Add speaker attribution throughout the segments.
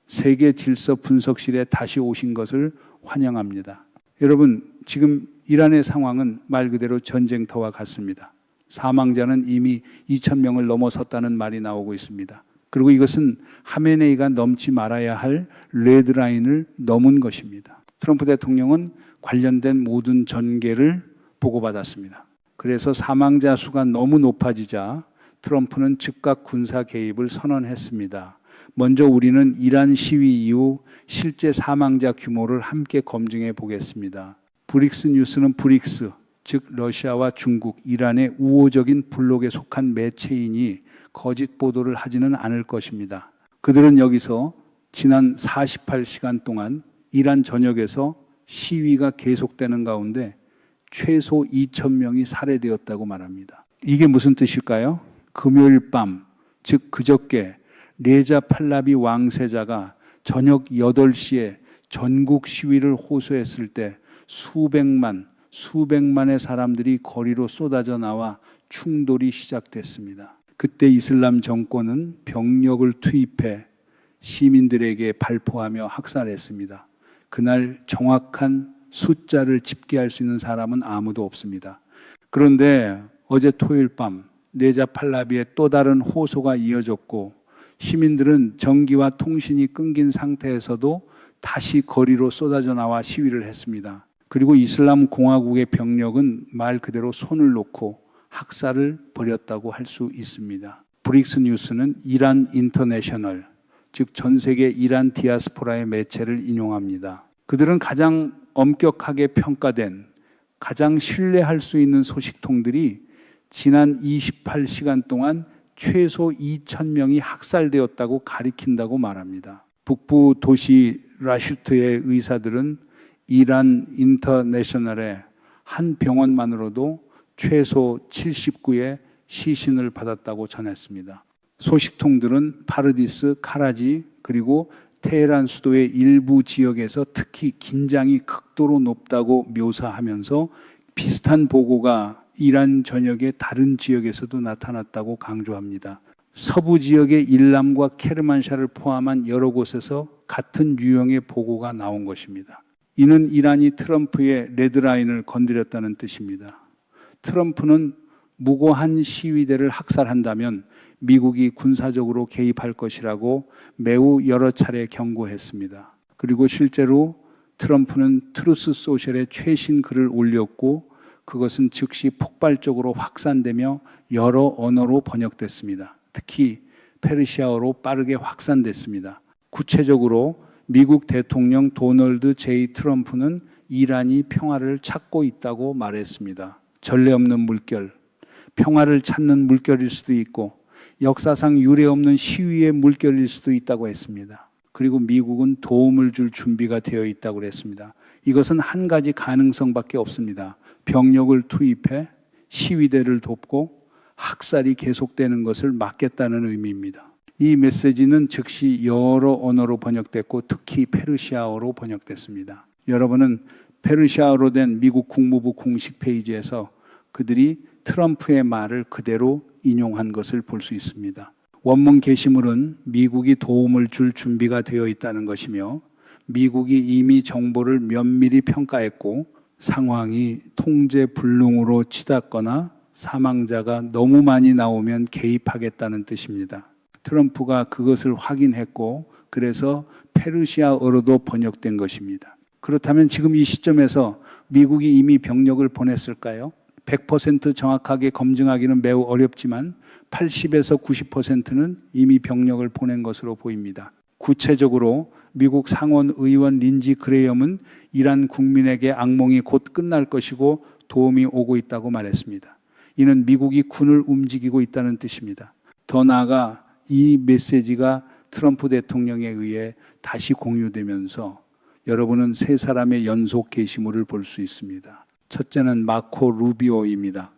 Speaker 1: 세계 질서 분석실에 다시 오신 것을 환영합니다. 여러분, 지금 이란의 상황은 말 그대로 전쟁터와 같습니다. 사망자는 이미 2,000명을 넘어섰다는 말이 나오고 있습니다. 그리고 이것은 하메네이가 넘지 말아야 할 레드라인을 넘은 것입니다. 트럼프 대통령은 관련된 모든 전개를 보고받았습니다. 그래서 사망자 수가 너무 높아지자 트럼프는 즉각 군사 개입을 선언했습니다. 먼저 우리는 이란 시위 이후 실제 사망자 규모를 함께 검증해 보겠습니다. 브릭스 뉴스는 브릭스, 즉 러시아와 중국, 이란의 우호적인 블록에 속한 매체인이 거짓 보도를 하지는 않을 것입니다. 그들은 여기서 지난 48시간 동안 이란 전역에서 시위가 계속되는 가운데 최소 2,000명이 살해되었다고 말합니다. 이게 무슨 뜻일까요? 금요일 밤, 즉 그저께 레자 팔라비 왕세자가 저녁 8시에 전국 시위를 호소했을 때 수백만의 사람들이 거리로 쏟아져 나와 충돌이 시작됐습니다. 그때 이슬람 정권은 병력을 투입해 시민들에게 발포하며 학살했습니다. 그날 정확한 숫자를 집계할 수 있는 사람은 아무도 없습니다. 그런데 어제 토요일 밤 레자 팔라비의 또 다른 호소가 이어졌고 시민들은 전기와 통신이 끊긴 상태에서도 다시 거리로 쏟아져 나와 시위를 했습니다. 그리고 이슬람 공화국의 병력은 말 그대로 손을 놓고 학살을 벌였다고 할 수 있습니다. 브릭스 뉴스는 이란 인터내셔널, 즉 전 세계 이란 디아스포라의 매체를 인용합니다. 그들은 가장 엄격하게 평가된, 가장 신뢰할 수 있는 소식통들이 지난 28시간 동안 최소 2,000명이 학살되었다고 가리킨다고 말합니다. 북부 도시 라슈트의 의사들은 이란 인터내셔널의 한 병원만으로도 최소 79의 시신을 받았다고 전했습니다. 소식통들은 파르디스, 카라지 그리고 테헤란 수도의 일부 지역에서 특히 긴장이 극도로 높다고 묘사하면서 비슷한 보고가 이란 전역의 다른 지역에서도 나타났다고 강조합니다. 서부 지역의 일람과 케르만샤를 포함한 여러 곳에서 같은 유형의 보고가 나온 것입니다. 이는 이란이 트럼프의 레드라인을 건드렸다는 뜻입니다. 트럼프는 무고한 시위대를 학살한다면 미국이 군사적으로 개입할 것이라고 매우 여러 차례 경고했습니다. 그리고 실제로 트럼프는 트루스 소셜에 최신 글을 올렸고 그것은 즉시 폭발적으로 확산되며 여러 언어로 번역됐습니다. 특히 페르시아어로 빠르게 확산됐습니다. 구체적으로 미국 대통령 도널드 J. 트럼프는 이란이 평화를 찾고 있다고 말했습니다. 전례 없는 물결, 평화를 찾는 물결일 수도 있고 역사상 유례 없는 시위의 물결일 수도 있다고 했습니다. 그리고 미국은 도움을 줄 준비가 되어 있다고 했습니다. 이것은 한 가지 가능성밖에 없습니다. 병력을 투입해 시위대를 돕고 학살이 계속되는 것을 막겠다는 의미입니다. 이 메시지는 즉시 여러 언어로 번역됐고 특히 페르시아어로 번역됐습니다. 여러분은 페르시아어로 된 미국 국무부 공식 페이지에서 그들이 트럼프의 말을 그대로 인용한 것을 볼 수 있습니다. 원문 게시물은 미국이 도움을 줄 준비가 되어 있다는 것이며 미국이 이미 정보를 면밀히 평가했고 상황이 통제 불능으로 치닫거나 사망자가 너무 많이 나오면 개입하겠다는 뜻입니다. 트럼프가 그것을 확인했고 그래서 페르시아어로도 번역된 것입니다. 그렇다면 지금 이 시점에서 미국이 이미 병력을 보냈을까요? 100% 정확하게 검증하기는 매우 어렵지만 80에서 90%는 이미 병력을 보낸 것으로 보입니다. 구체적으로 미국 상원 의원 린지 그레이엄은 이란 국민에게 악몽이 곧 끝날 것이고 도움이 오고 있다고 말했습니다. 이는 미국이 군을 움직이고 있다는 뜻입니다. 더 나아가 이 메시지가 트럼프 대통령에 의해 다시 공유되면서 여러분은 세 사람의 연속 게시물을 볼 수 있습니다. 첫째는 마코 루비오입니다.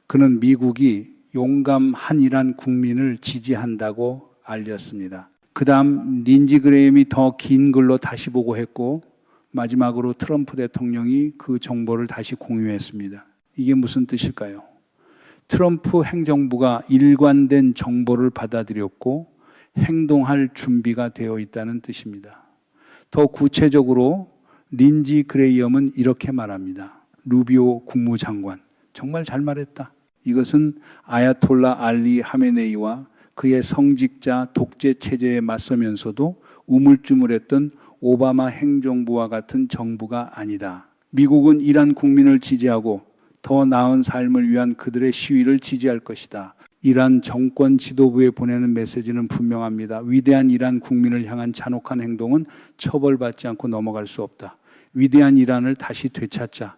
Speaker 1: 그는 미국이 용감한 이란 국민을 지지한다고 알렸습니다. 그 다음 린지 그레이엄이 더 긴 글로 다시 보고했고 마지막으로 트럼프 대통령이 그 정보를 다시 공유했습니다. 이게 무슨 뜻일까요? 트럼프 행정부가 일관된 정보를 받아들였고 행동할 준비가 되어 있다는 뜻입니다. 더 구체적으로 린지 그레이엄은 이렇게 말합니다. 루비오 국무장관, 정말 잘 말했다. 이것은 아야톨라 알리 하메네이와 그의 성직자 독재 체제에 맞서면서도 우물쭈물했던 오바마 행정부와 같은 정부가 아니다. 미국은 이란 국민을 지지하고 더 나은 삶을 위한 그들의 시위를 지지할 것이다. 이란 정권 지도부에 보내는 메시지는 분명합니다. 위대한 이란 국민을 향한 잔혹한 행동은 처벌받지 않고 넘어갈 수 없다. 위대한 이란을 다시 되찾자.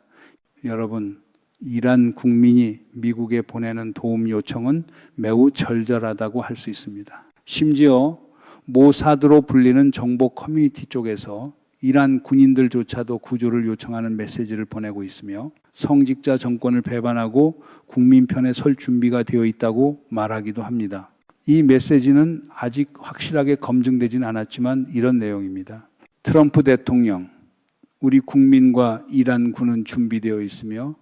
Speaker 1: 여러분, 이란 국민이 미국에 보내는 도움 요청은 매우 절절하다고 할 수 있습니다. 심지어 모사드로 불리는 정보 커뮤니티 쪽에서 이란 군인들조차도 구조를 요청하는 메시지를 보내고 있으며 성직자 정권을 배반하고 국민 편에 설 준비가 되어 있다고 말하기도 합니다. 이 메시지는 아직 확실하게 검증되진 않았지만 이런 내용입니다. 트럼프 대통령, 우리 국민과 이란군은 준비되어 있으며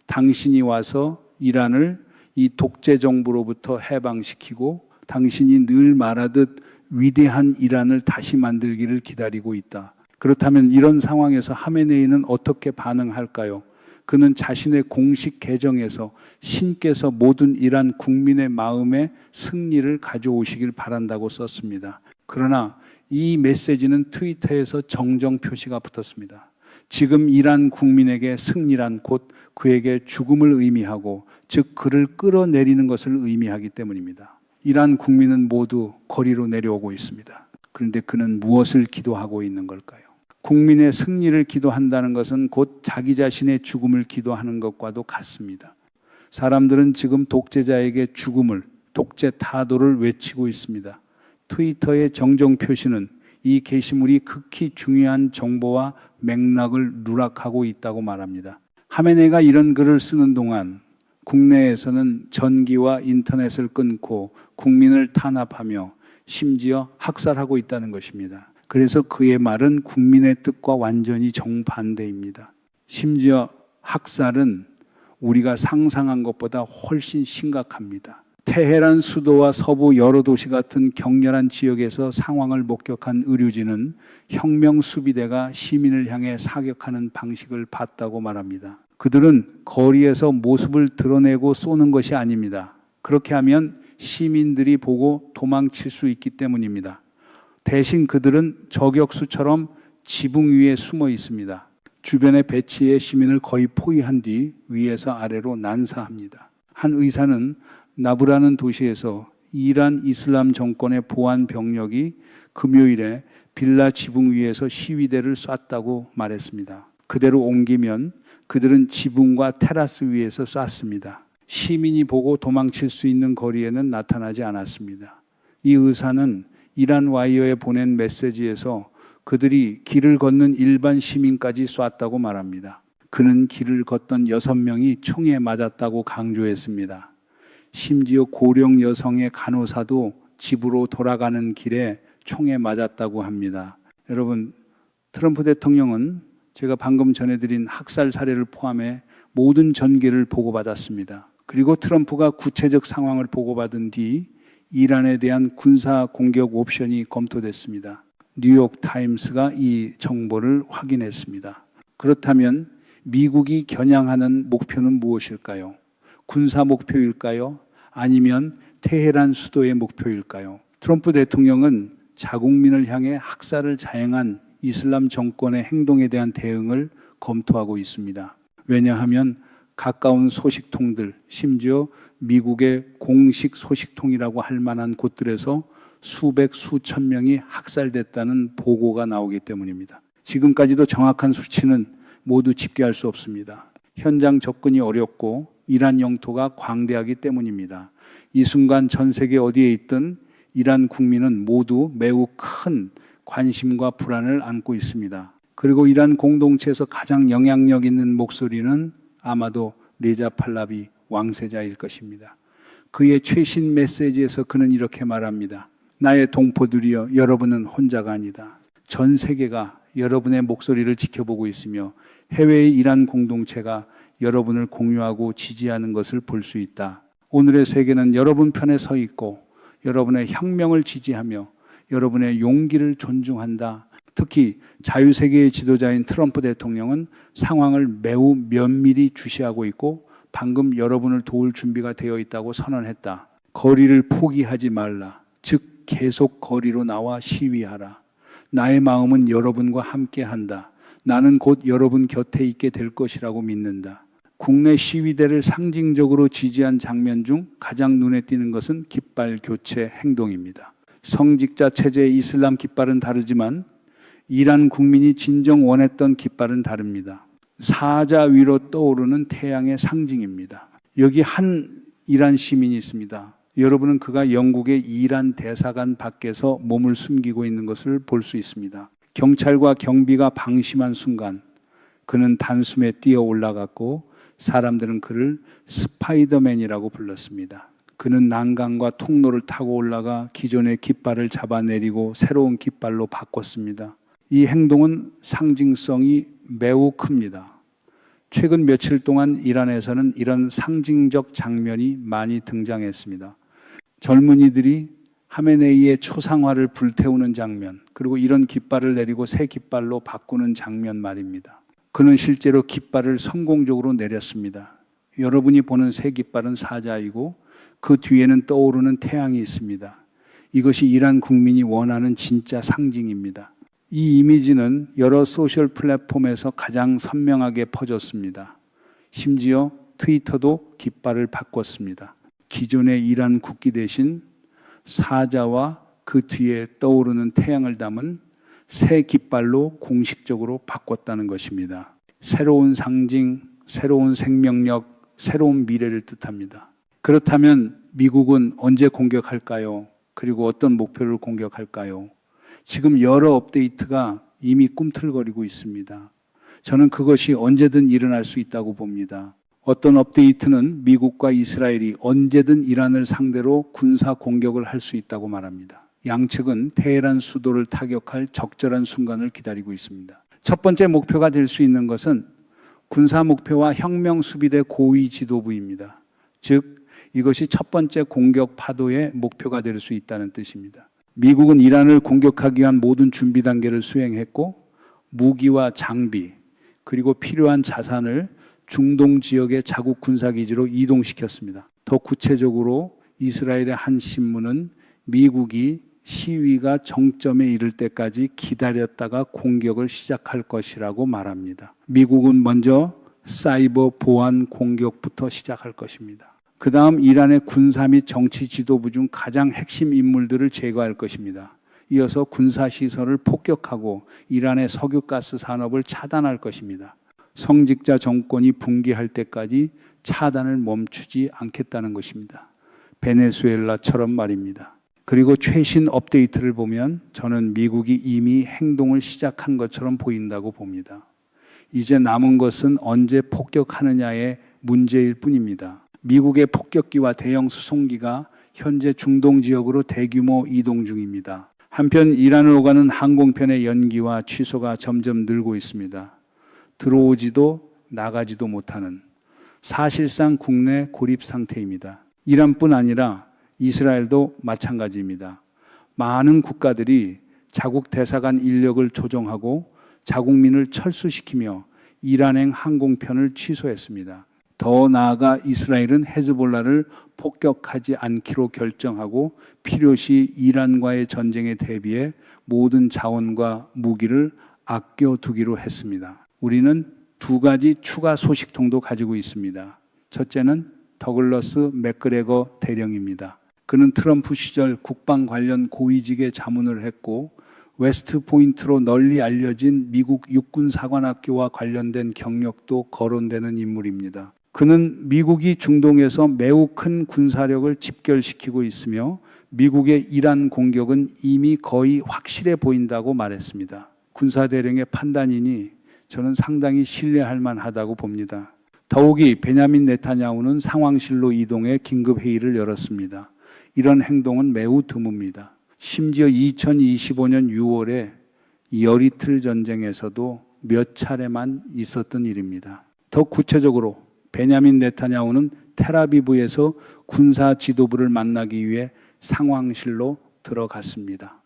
Speaker 1: 당신이 와서 이란을 이 독재 정부로부터 해방시키고 당신이 늘 말하듯 위대한 이란을 다시 만들기를 기다리고 있다. 그렇다면 이런 상황에서 하메네이는 어떻게 반응할까요? 그는 자신의 공식 계정에서 신께서 모든 이란 국민의 마음에 승리를 가져오시길 바란다고 썼습니다. 그러나 이 메시지는 트위터에서 정정 표시가 붙었습니다. 지금 이란 국민에게 승리란 곧 그에게 죽음을 의미하고 즉 그를 끌어내리는 것을 의미하기 때문입니다. 이란 국민은 모두 거리로 내려오고 있습니다. 그런데 그는 무엇을 기도하고 있는 걸까요? 국민의 승리를 기도한다는 것은 곧 자기 자신의 죽음을 기도하는 것과도 같습니다. 사람들은 지금 독재자에게 죽음을, 독재 타도를 외치고 있습니다. 트위터의 정정 표시는 이 게시물이 극히 중요한 정보와 맥락을 누락하고 있다고 말합니다. 하메네이가 이런 글을 쓰는 동안 국내에서는 전기와 인터넷을 끊고 국민을 탄압하며 심지어 학살하고 있다는 것입니다. 그래서 그의 말은 국민의 뜻과 완전히 정반대입니다. 심지어 학살은 우리가 상상한 것보다 훨씬 심각합니다. 테헤란 수도와 서부 여러 도시 같은 격렬한 지역에서 상황을 목격한 의료진은 혁명 수비대가 시민을 향해 사격하는 방식을 봤다고 말합니다. 그들은 거리에서 모습을 드러내고 쏘는 것이 아닙니다. 그렇게 하면 시민들이 보고 도망칠 수 있기 때문입니다. 대신 그들은 저격수처럼 지붕 위에 숨어 있습니다. 주변에 배치해 시민을 거의 포위한 뒤 위에서 아래로 난사합니다. 한 의사는 나부라는 도시에서 이란 이슬람 정권의 보안 병력이 금요일에 빌라 지붕 위에서 시위대를 쐈다고 말했습니다. 그대로 옮기면 그들은 지붕과 테라스 위에서 쐈습니다. 시민이 보고 도망칠 수 있는 거리에는 나타나지 않았습니다. 이 의사는 이란 와이어에 보낸 메시지에서 그들이 길을 걷는 일반 시민까지 쐈다고 말합니다. 그는 길을 걷던 6명이 총에 맞았다고 강조했습니다. 심지어 고령 여성의 간호사도 집으로 돌아가는 길에 총에 맞았다고 합니다. 여러분, 트럼프 대통령은 제가 방금 전해드린 학살 사례를 포함해 모든 전개를 보고받았습니다. 그리고 트럼프가 구체적 상황을 보고받은 뒤 이란에 대한 군사 공격 옵션이 검토됐습니다. 뉴욕 타임스가 이 정보를 확인했습니다. 그렇다면 미국이 겨냥하는 목표는 무엇일까요? 군사 목표일까요? 아니면 테헤란 수도의 목표일까요? 트럼프 대통령은 자국민을 향해 학살을 자행한 이슬람 정권의 행동에 대한 대응을 검토하고 있습니다. 왜냐하면 가까운 소식통들, 심지어 미국의 공식 소식통이라고 할 만한 곳들에서 수백, 수천 명이 학살됐다는 보고가 나오기 때문입니다. 지금까지도 정확한 수치는 모두 집계할 수 없습니다. 현장 접근이 어렵고 이란 영토가 광대하기 때문입니다. 이 순간 전 세계 어디에 있든 이란 국민은 모두 매우 큰 관심과 불안을 안고 있습니다. 그리고 이란 공동체에서 가장 영향력 있는 목소리는 아마도 레자 팔라비 왕세자일 것입니다. 그의 최신 메시지에서 그는 이렇게 말합니다. 나의 동포들이여, 여러분은 혼자가 아니다. 전 세계가 여러분의 목소리를 지켜보고 있으며 해외의 이란 공동체가 여러분을 공유하고 지지하는 것을 볼 수 있다. 오늘의 세계는 여러분 편에 서 있고 여러분의 혁명을 지지하며 여러분의 용기를 존중한다. 특히 자유세계의 지도자인 트럼프 대통령은 상황을 매우 면밀히 주시하고 있고 방금 여러분을 도울 준비가 되어 있다고 선언했다. 거리를 포기하지 말라. 즉 계속 거리로 나와 시위하라. 나의 마음은 여러분과 함께한다. 나는 곧 여러분 곁에 있게 될 것이라고 믿는다. 국내 시위대를 상징적으로 지지한 장면 중 가장 눈에 띄는 것은 깃발 교체 행동입니다. 성직자 체제의 이슬람 깃발은 다르지만 이란 국민이 진정 원했던 깃발은 다릅니다. 사자 위로 떠오르는 태양의 상징입니다. 여기 한 이란 시민이 있습니다. 여러분은 그가 영국의 이란 대사관 밖에서 몸을 숨기고 있는 것을 볼 수 있습니다. 경찰과 경비가 방심한 순간 그는 단숨에 뛰어 올라갔고 사람들은 그를 스파이더맨이라고 불렀습니다. 그는 난간과 통로를 타고 올라가 기존의 깃발을 잡아내리고 새로운 깃발로 바꿨습니다. 이 행동은 상징성이 매우 큽니다. 최근 며칠 동안 이란에서는 이런 상징적 장면이 많이 등장했습니다. 젊은이들이 하메네이의 초상화를 불태우는 장면, 그리고 이런 깃발을 내리고 새 깃발로 바꾸는 장면 말입니다. 그는 실제로 깃발을 성공적으로 내렸습니다. 여러분이 보는 새 깃발은 사자이고 그 뒤에는 떠오르는 태양이 있습니다. 이것이 이란 국민이 원하는 진짜 상징입니다. 이 이미지는 여러 소셜 플랫폼에서 가장 선명하게 퍼졌습니다. 심지어 트위터도 깃발을 바꿨습니다. 기존의 이란 국기 대신 사자와 그 뒤에 떠오르는 태양을 담은 새 깃발로 공식적으로 바꿨다는 것입니다. 새로운 상징, 새로운 생명력, 새로운 미래를 뜻합니다. 그렇다면 미국은 언제 공격할까요? 그리고 어떤 목표를 공격할까요? 지금 여러 업데이트가 이미 꿈틀거리고 있습니다. 저는 그것이 언제든 일어날 수 있다고 봅니다. 어떤 업데이트는 미국과 이스라엘이 언제든 이란을 상대로 군사 공격을 할 수 있다고 말합니다. 양측은 테헤란 수도를 타격할 적절한 순간을 기다리고 있습니다. 첫 번째 목표가 될 수 있는 것은 군사 목표와 혁명 수비대 고위 지도부입니다. 즉 이것이 첫 번째 공격 파도의 목표가 될 수 있다는 뜻입니다. 미국은 이란을 공격하기 위한 모든 준비 단계를 수행했고 무기와 장비 그리고 필요한 자산을 중동 지역의 자국 군사기지로 이동시켰습니다. 더 구체적으로 이스라엘의 한 신문은 미국이 시위가 정점에 이를 때까지 기다렸다가 공격을 시작할 것이라고 말합니다. 미국은 먼저 사이버 보안 공격부터 시작할 것입니다. 그 다음 이란의 군사 및 정치 지도부 중 가장 핵심 인물들을 제거할 것입니다. 이어서 군사시설을 폭격하고 이란의 석유가스 산업을 차단할 것입니다. 성직자 정권이 붕괴할 때까지 차단을 멈추지 않겠다는 것입니다. 베네수엘라처럼 말입니다. 그리고 최신 업데이트를 보면 저는 미국이 이미 행동을 시작한 것처럼 보인다고 봅니다. 이제 남은 것은 언제 폭격하느냐의 문제일 뿐입니다. 미국의 폭격기와 대형 수송기가 현재 중동 지역으로 대규모 이동 중입니다. 한편 이란을 오가는 항공편의 연기와 취소가 점점 늘고 있습니다. 들어오지도 나가지도 못하는 사실상 국내 고립 상태입니다. 이란뿐 아니라 이스라엘도 마찬가지입니다. 많은 국가들이 자국 대사관 인력을 조정하고 자국민을 철수시키며 이란행 항공편을 취소했습니다. 더 나아가 이스라엘은 헤즈볼라를 폭격하지 않기로 결정하고 필요시 이란과의 전쟁에 대비해 모든 자원과 무기를 아껴두기로 했습니다. 우리는 두 가지 추가 소식통도 가지고 있습니다. 첫째는 더글러스 맥그레거 대령입니다. 그는 트럼프 시절 국방 관련 고위직에 자문을 했고 웨스트 포인트로 널리 알려진 미국 육군사관학교와 관련된 경력도 거론되는 인물입니다. 그는 미국이 중동에서 매우 큰 군사력을 집결시키고 있으며 미국의 이란 공격은 이미 거의 확실해 보인다고 말했습니다. 군사대령의 판단이니 저는 상당히 신뢰할 만하다고 봅니다. 더욱이 베냐민 네타냐후는 상황실로 이동해 긴급회의를 열었습니다. 이런 행동은 매우 드뭅니다. 심지어 2025년 6월에 여리틀 전쟁에서도 몇 차례만 있었던 일입니다. 더 구체적으로 베냐민 네타냐후는 텔아비브에서 군사 지도부를 만나기 위해 상황실로 들어갔습니다.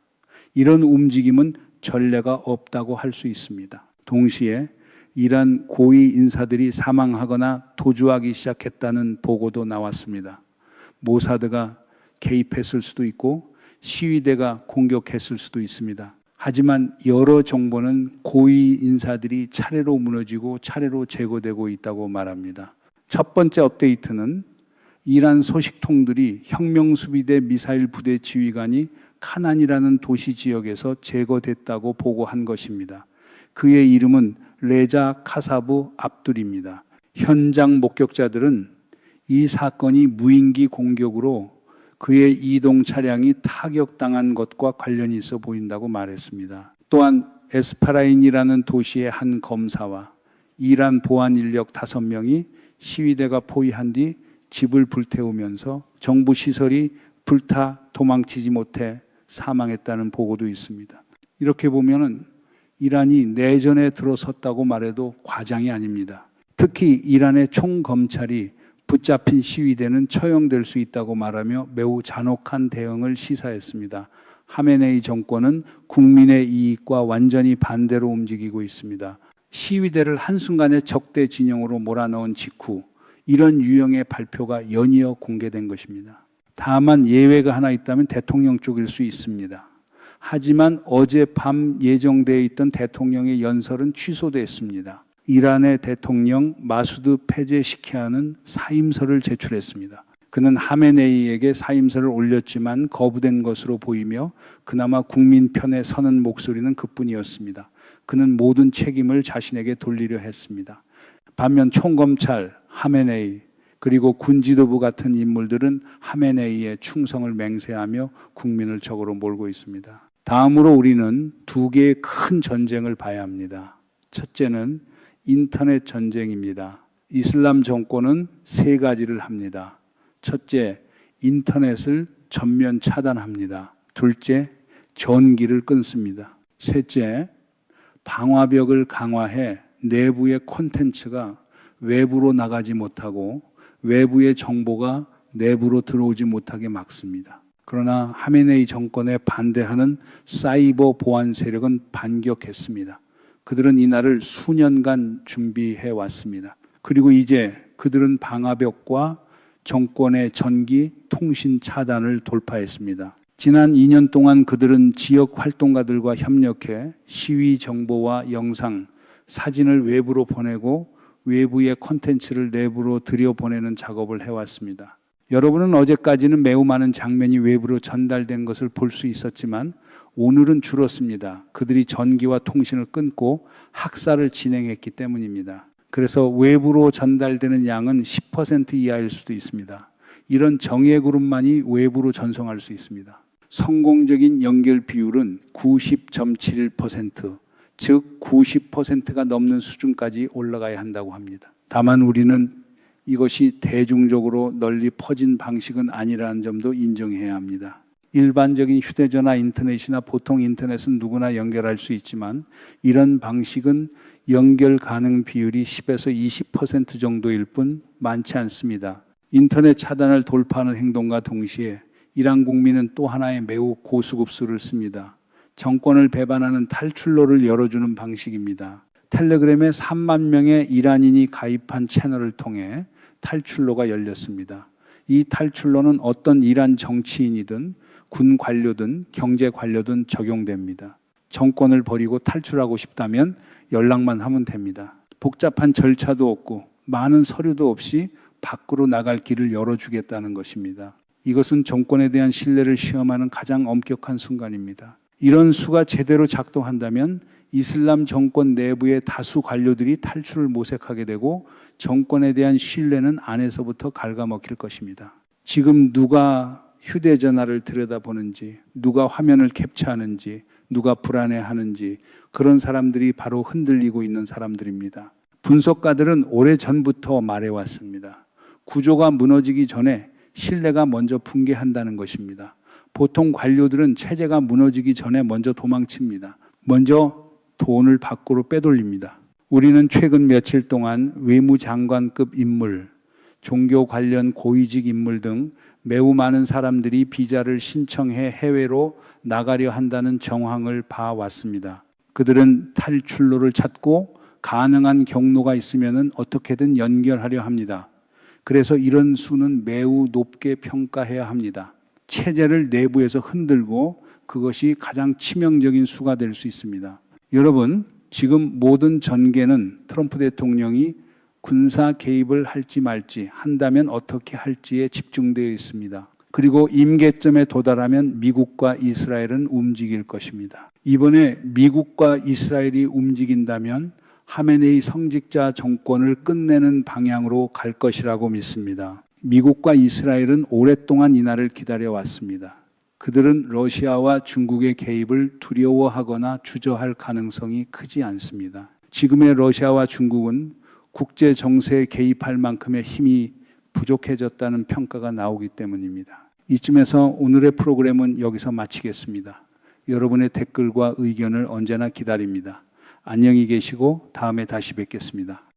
Speaker 1: 이런 움직임은 전례가 없다고 할 수 있습니다. 동시에 이란 고위 인사들이 사망하거나 도주하기 시작했다는 보고도 나왔습니다. 모사드가 개입했을 수도 있고 시위대가 공격했을 수도 있습니다. 하지만 여러 정보는 고위 인사들이 차례로 무너지고 차례로 제거되고 있다고 말합니다. 첫 번째 업데이트는 이란 소식통들이 혁명수비대 미사일 부대 지휘관이 카난이라는 도시 지역에서 제거됐다고 보고한 것입니다. 그의 이름은 레자 카사부 압둘입니다. 현장 목격자들은 이 사건이 무인기 공격으로 그의 이동 차량이 타격당한 것과 관련이 있어 보인다고 말했습니다. 또한 에스파라인이라는 도시의 한 검사와 이란 보안 인력 5명이 시위대가 포위한 뒤 집을 불태우면서 정부 시설이 불타 도망치지 못해 사망했다는 보고도 있습니다. 이렇게 보면은 이란이 내전에 들어섰다고 말해도 과장이 아닙니다. 특히 이란의 총검찰이 붙잡힌 시위대는 처형될 수 있다고 말하며 매우 잔혹한 대응을 시사했습니다. 하메네이 정권은 국민의 이익과 완전히 반대로 움직이고 있습니다. 시위대를 한순간에 적대 진영으로 몰아넣은 직후 이런 유형의 발표가 연이어 공개된 것입니다. 다만 예외가 하나 있다면 대통령 쪽일 수 있습니다. 하지만 어젯밤 예정되어 있던 대통령의 연설은 취소됐습니다. 이란의 대통령 마수드 페제시키안은 사임서를 제출했습니다. 그는 하메네이에게 사임서를 올렸지만 거부된 것으로 보이며 그나마 국민 편에 서는 목소리는 그뿐이었습니다. 그는 모든 책임을 자신에게 돌리려 했습니다. 반면 총검찰, 하메네이, 그리고 군지도부 같은 인물들은 하메네이의 충성을 맹세하며 국민을 적으로 몰고 있습니다. 다음으로 우리는 두 개의 큰 전쟁을 봐야 합니다. 첫째는 인터넷 전쟁입니다. 이슬람 정권은 세 가지를 합니다. 첫째, 인터넷을 전면 차단합니다. 둘째, 전기를 끊습니다. 셋째, 방화벽을 강화해 내부의 콘텐츠가 외부로 나가지 못하고 외부의 정보가 내부로 들어오지 못하게 막습니다. 그러나 하메네이 정권에 반대하는 사이버 보안 세력은 반격했습니다. 그들은 이날을 수년간 준비해 왔습니다. 그리고 이제 그들은 방화벽과 정권의 전기, 통신 차단을 돌파했습니다. 지난 2년 동안 그들은 지역 활동가들과 협력해 시위 정보와 영상, 사진을 외부로 보내고 외부의 콘텐츠를 내부로 들여보내는 작업을 해왔습니다. 여러분은 어제까지는 매우 많은 장면이 외부로 전달된 것을 볼 수 있었지만 오늘은 줄었습니다. 그들이 전기와 통신을 끊고 학살을 진행했기 때문입니다. 그래서 외부로 전달되는 양은 10% 이하일 수도 있습니다. 이런 정예 그룹만이 외부로 전송할 수 있습니다. 성공적인 연결 비율은 90.71%, 즉 90%가 넘는 수준까지 올라가야 한다고 합니다. 다만 우리는 이것이 대중적으로 널리 퍼진 방식은 아니라는 점도 인정해야 합니다. 일반적인 휴대전화 인터넷이나 보통 인터넷은 누구나 연결할 수 있지만 이런 방식은 연결 가능 비율이 10에서 20% 정도일 뿐 많지 않습니다. 인터넷 차단을 돌파하는 행동과 동시에 이란 국민은 또 하나의 매우 고수급수를 씁니다. 정권을 배반하는 탈출로를 열어주는 방식입니다. 텔레그램에 3만 명의 이란인이 가입한 채널을 통해 탈출로가 열렸습니다. 이 탈출로는 어떤 이란 정치인이든 군 관료든 경제 관료든 적용됩니다. 정권을 버리고 탈출하고 싶다면 연락만 하면 됩니다. 복잡한 절차도 없고 많은 서류도 없이 밖으로 나갈 길을 열어주겠다는 것입니다. 이것은 정권에 대한 신뢰를 시험하는 가장 엄격한 순간입니다. 이런 수가 제대로 작동한다면 이슬람 정권 내부의 다수 관료들이 탈출을 모색하게 되고 정권에 대한 신뢰는 안에서부터 갉아먹힐 것입니다. 지금 누가 휴대전화를 들여다보는지, 누가 화면을 캡처하는지, 누가 불안해하는지 그런 사람들이 바로 흔들리고 있는 사람들입니다. 분석가들은 오래전부터 말해왔습니다. 구조가 무너지기 전에 신뢰가 먼저 붕괴한다는 것입니다. 보통 관료들은 체제가 무너지기 전에 먼저 도망칩니다. 먼저 돈을 밖으로 빼돌립니다. 우리는 최근 며칠 동안 외무장관급 인물, 종교 관련 고위직 인물 등 매우 많은 사람들이 비자를 신청해 해외로 나가려 한다는 정황을 봐왔습니다. 그들은 탈출로를 찾고 가능한 경로가 있으면 어떻게든 연결하려 합니다. 그래서 이런 수는 매우 높게 평가해야 합니다. 체제를 내부에서 흔들고 그것이 가장 치명적인 수가 될 수 있습니다. 여러분, 지금 모든 전개는 트럼프 대통령이 군사 개입을 할지 말지, 한다면 어떻게 할지에 집중되어 있습니다. 그리고 임계점에 도달하면 미국과 이스라엘은 움직일 것입니다. 이번에 미국과 이스라엘이 움직인다면 하메네이 성직자 정권을 끝내는 방향으로 갈 것이라고 믿습니다. 미국과 이스라엘은 오랫동안 이날을 기다려왔습니다. 그들은 러시아와 중국의 개입을 두려워하거나 주저할 가능성이 크지 않습니다. 지금의 러시아와 중국은 국제 정세에 개입할 만큼의 힘이 부족해졌다는 평가가 나오기 때문입니다. 이쯤에서 오늘의 프로그램은 여기서 마치겠습니다. 여러분의 댓글과 의견을 언제나 기다립니다. 안녕히 계시고 다음에 다시 뵙겠습니다.